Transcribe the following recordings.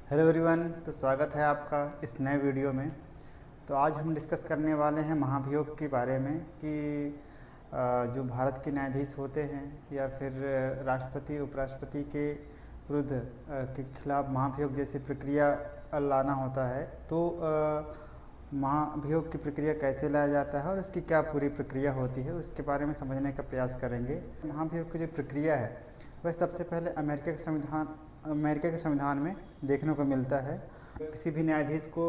Hello everyone, तो स्वागत है आपका इस नए वीडियो में। तो आज हम डिस्कस करने वाले हैं महाभियोग के बारे में कि जो भारत के न्यायाधीश होते हैं या फिर राष्ट्रपति उपराष्ट्रपति के विरुद्ध के खिलाफ महाभियोग जैसी प्रक्रिया लाना होता है, तो महाभियोग की प्रक्रिया कैसे लाया जाता है और उसकी क्या पूरी प्रक्रिया होती है, उसके बारे में समझने का प्रयास करेंगे। महाभियोग की जो प्रक्रिया है वह सबसे पहले अमेरिका के संविधान में देखने को मिलता है। किसी भी न्यायाधीश को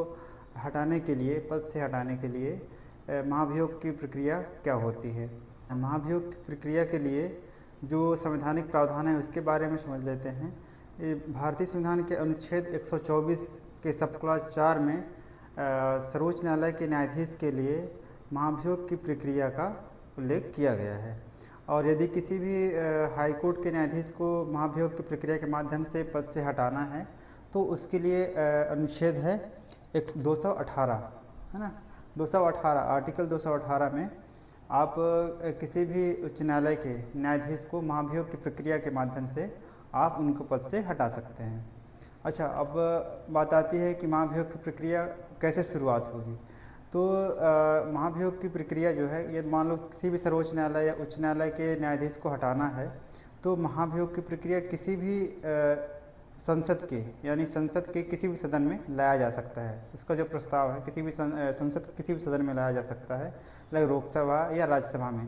हटाने के लिए, पद से हटाने के लिए महाभियोग की प्रक्रिया क्या होती है। महाभियोग की प्रक्रिया के लिए जो संवैधानिक प्रावधान है उसके बारे में समझ लेते हैं। भारतीय संविधान के अनुच्छेद 124 के सब क्लॉज 4 में सर्वोच्च न्यायालय के न्यायाधीश के लिए महाभियोग की प्रक्रिया का उल्लेख किया गया है। और यदि किसी भी हाई कोर्ट के न्यायाधीश को महाभियोग की प्रक्रिया के माध्यम से पद से हटाना है तो उसके लिए अनुच्छेद है 218, है ना। 218 आर्टिकल 218 में आप किसी भी उच्च न्यायालय के न्यायाधीश को महाभियोग की प्रक्रिया के माध्यम से आप उनको पद से हटा सकते हैं। अच्छा, अब बात आती है कि महाभियोग की प्रक्रिया कैसे शुरुआत होगी। तो महाभियोग की प्रक्रिया जो है, ये मान लो किसी भी सर्वोच्च न्यायालय या उच्च न्यायालय के न्यायाधीश को हटाना है तो महाभियोग की प्रक्रिया किसी भी संसद के, यानी संसद के किसी भी सदन में लाया जा सकता है। उसका जो प्रस्ताव है किसी भी संसद किसी भी सदन में लाया जा सकता है, लाइक लोकसभा या राज्यसभा में।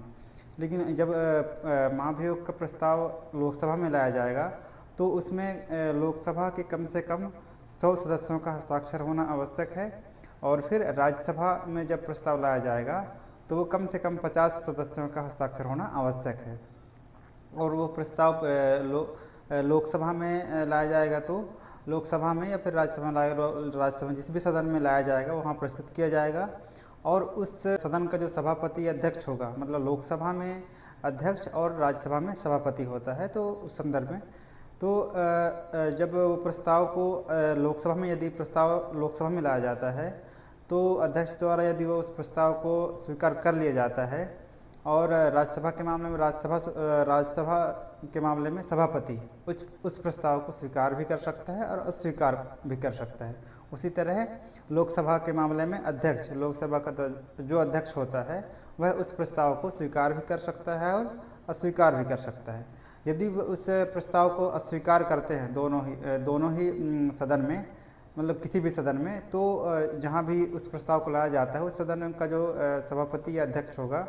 लेकिन जब महाभियोग का प्रस्ताव लोकसभा में लाया जाएगा तो उसमें लोकसभा के कम से कम 100 सदस्यों का हस्ताक्षर होना आवश्यक है, और फिर राज्यसभा में जब प्रस्ताव लाया जाएगा तो वो कम से कम 50 सदस्यों का हस्ताक्षर होना आवश्यक है। और वो प्रस्ताव लोकसभा में लाया जाएगा तो लोकसभा में या फिर राज्यसभा जिस भी सदन में लाया जाएगा वहाँ प्रस्तुत किया जाएगा। और उस सदन का जो सभापति अध्यक्ष होगा, मतलब लोकसभा में अध्यक्ष और राज्यसभा में सभापति होता है, तो उस संदर्भ में तो जब वो प्रस्ताव को लोकसभा में, यदि प्रस्ताव लोकसभा में लाया जाता है तो अध्यक्ष द्वारा यदि वो उस प्रस्ताव को स्वीकार कर लिया जाता है, और राज्यसभा के मामले में राज्यसभा के मामले में सभापति उस प्रस्ताव को स्वीकार भी कर सकता है और अस्वीकार भी कर सकता है। उसी तरह लोकसभा के मामले में अध्यक्ष, लोकसभा का जो अध्यक्ष होता है वह उस प्रस्ताव को स्वीकार भी कर सकता है और अस्वीकार भी कर सकता है। यदि उस प्रस्ताव को अस्वीकार करते हैं दोनों ही सदन में, मतलब किसी भी सदन में, तो जहाँ भी उस प्रस्ताव को लाया जाता है उस सदन का जो सभापति या अध्यक्ष होगा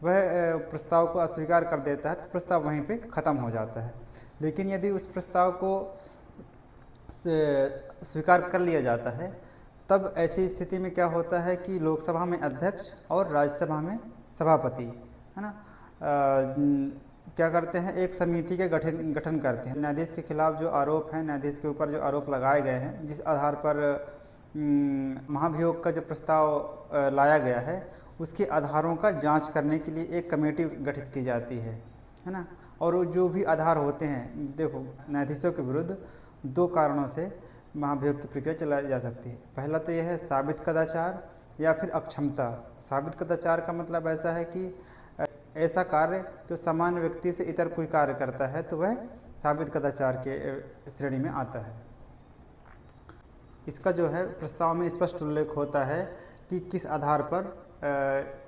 वह प्रस्ताव को अस्वीकार कर देता है तो प्रस्ताव वहीं पे ख़त्म हो जाता है। लेकिन यदि उस प्रस्ताव को स्वीकार कर लिया जाता है तब ऐसी स्थिति में क्या होता है कि लोकसभा में अध्यक्ष और राज्यसभा में सभापति, है ना, क्या करते हैं, एक समिति के गठन करते हैं। न्यायाधीश के खिलाफ जो आरोप हैं, न्यायाधीश के ऊपर जो आरोप लगाए गए हैं, जिस आधार पर महाभियोग का जो प्रस्ताव लाया गया है उसके आधारों का जांच करने के लिए एक कमेटी गठित की जाती है ना। और जो भी आधार होते हैं, देखो, न्यायाधीशों के विरुद्ध 2 कारणों से महाभियोग की प्रक्रिया चलाई जा सकती है। पहला तो यह है साबित कदाचार या फिर अक्षमता। साबित कदाचार का मतलब ऐसा है कि ऐसा कार्य जो सामान्य व्यक्ति से इतर कोई कार्य करता है तो वह साबित कदाचार के श्रेणी में आता है। इसका जो है प्रस्ताव में स्पष्ट उल्लेख होता है कि किस आधार पर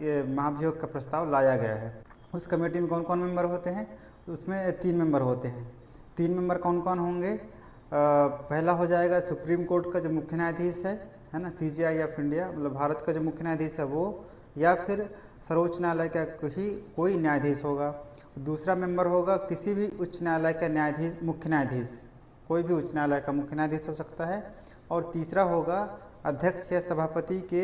ये महाभियोग का प्रस्ताव लाया गया है। उस कमेटी में कौन कौन मेंबर होते हैं, उसमें 3 मेंबर होते हैं। 3 मेंबर कौन कौन होंगे, पहला हो जाएगा सुप्रीम कोर्ट का जो मुख्य न्यायाधीश है ना, CJI ऑफ इंडिया, मतलब भारत का जो मुख्य न्यायाधीश है वो, या फिर सर्वोच्च न्यायालय का कोई न्यायाधीश होगा। दूसरा मेंबर होगा किसी भी उच्च न्यायालय का न्यायाधीश, मुख्य न्यायाधीश, कोई भी उच्च न्यायालय का मुख्य न्यायाधीश हो सकता है। और तीसरा होगा अध्यक्ष या सभापति के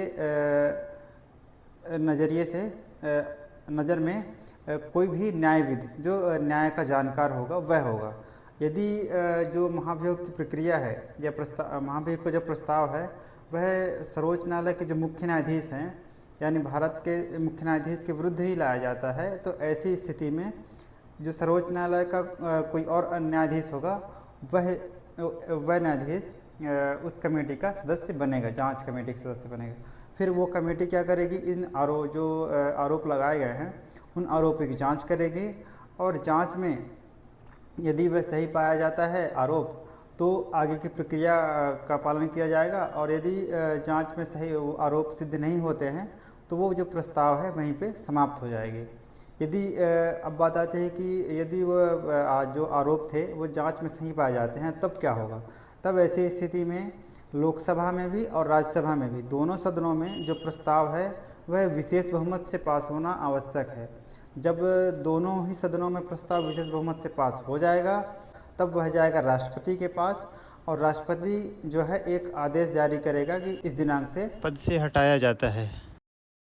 नज़रिए से नज़र में कोई भी न्यायविद जो न्याय का जानकार होगा वह होगा। यदि जो महाभियोग की प्रक्रिया है या महाभियोग का जो प्रस्ताव है वह सर्वोच्च न्यायालय के जो मुख्य न्यायाधीश हैं, यानी भारत के मुख्य न्यायाधीश के विरुद्ध ही लाया जाता है, तो ऐसी स्थिति में जो सर्वोच्च न्यायालय का कोई और न्यायाधीश होगा वह न्यायाधीश उस कमेटी का सदस्य बनेगा, जांच कमेटी का सदस्य बनेगा। फिर वो कमेटी क्या करेगी, इन आरोप लगाए गए हैं उन आरोपों की जांच करेगी, और जांच में यदि वह सही पाया जाता है आरोप, तो आगे की प्रक्रिया का पालन किया जाएगा, और यदि जांच में सही आरोप सिद्ध नहीं होते हैं तो वो जो प्रस्ताव है वहीं पे समाप्त हो जाएगी। यदि अब बात आती है कि यदि वो जो आरोप थे वो जांच में सही पाए जाते हैं तब क्या होगा। तब ऐसी स्थिति में लोकसभा में भी और राज्यसभा में भी दोनों सदनों में जो प्रस्ताव है वह विशेष बहुमत से पास होना आवश्यक है। जब दोनों ही सदनों में प्रस्ताव विशेष बहुमत से पास हो जाएगा तब वह जाएगा राष्ट्रपति के पास, और राष्ट्रपति जो है एक आदेश जारी करेगा कि इस दिनांक से पद से हटाया जाता है।